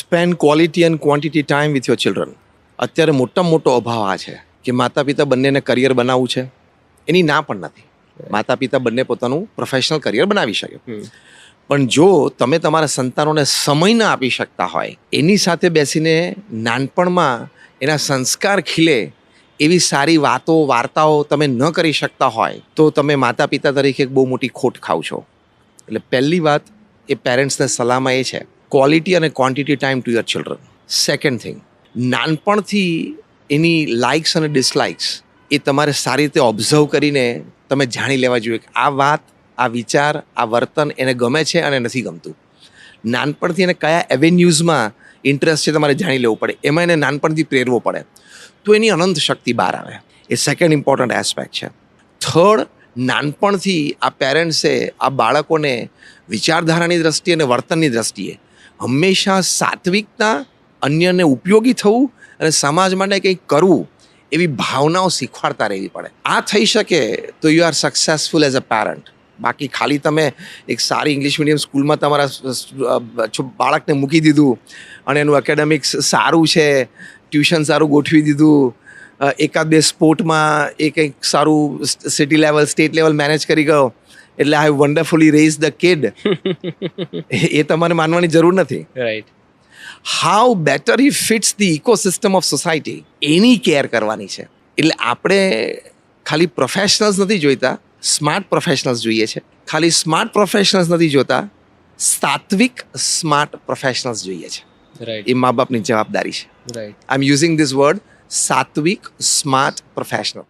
Spend quality and quantity time with your children. અત્યારે મોટામાં મોટો અભાવ આ છે કે માતા પિતા બંનેને કરિયર બનાવવું છે, એની ના પણ નથી. માતા પિતા બંને પોતાનું પ્રોફેશનલ કરિયર બનાવી શકે, પણ જો તમે તમારા સંતાનોને સમય ના આપી શકતા હોય, એની સાથે બેસીને નાનપણમાં એના સંસ્કાર ખીલે એવી સારી વાતો વાર્તાઓ તમે ન કરી શકતા હોય, તો તમે માતા પિતા તરીકે એક બહુ મોટી ખોટ ખાવ છો. એટલે પહેલી વાત એ પેરેન્ટ્સને સલાહમાં એ છે, ક્વોલિટી અને quantity time to your children. Second thing, નાનપણથી એની લાઇક્સ અને ડિસલાઇક્સ એ તમારે સારી રીતે ઓબ્ઝર્વ કરીને તમે જાણી લેવા જોઈએ કે આ વાત, આ વિચાર, આ વર્તન એને ગમે છે અને નથી ગમતું. નાનપણથી એને કયા એવેન્યુઝમાં ઇન્ટરેસ્ટ છે તમારે જાણી લેવું પડે, એમાં એને નાનપણથી પ્રેરવો પડે, તો એની અનંત શક્તિ બહાર આવે. એ સેકન્ડ ઇમ્પોર્ટન્ટ એસ્પેક્ટ છે. થર્ડ, નાનપણથી આ પેરેન્ટ્સે આ બાળકોને વિચારધારાની દ્રષ્ટિએ અને વર્તનની દ્રષ્ટિએ હંમેશા સાત્વિકતા, અન્યને ઉપયોગી થવું અને સમાજ માટે કંઈક કરવું એવી ભાવનાઓ શીખવાડતા રહેવી પડે. આ થઈ શકે તો you are successful as a parent. બાકી ખાલી તમે એક સારી ઇંગ્લિશ મીડિયમ સ્કૂલમાં તમારા બાળકને મૂકી દીધું અને એનું એકેડેમિક્સ સારું છે, ટ્યુશન સારું ગોઠવી દીધું, એકાદ બે સ્પોર્ટમાં એ કંઈક સારું city level, state level manage કરી ગયો, એટલે I have wonderfully raised the kid, એ તમારે માનવાની જરૂર નથી. Right. How better he fits the ecosystem of society, એની કેર કરવાની છે. એટલે આપણે ખાલી પ્રોફેશનલ્સ નથી જોઈતા, સ્માર્ટ પ્રોફેશનલ્સ જોઈએ છે. ખાલી સ્માર્ટ પ્રોફેશનલ્સ નથી જોતા, સાત્વિક સ્માર્ટ પ્રોફેશનલ્સ જોઈએ છે. રાઈટ. એ મા બાપની જવાબદારી છે. Right. I am using this word, સાત્વિક સ્માર્ટ પ્રોફેશનલ.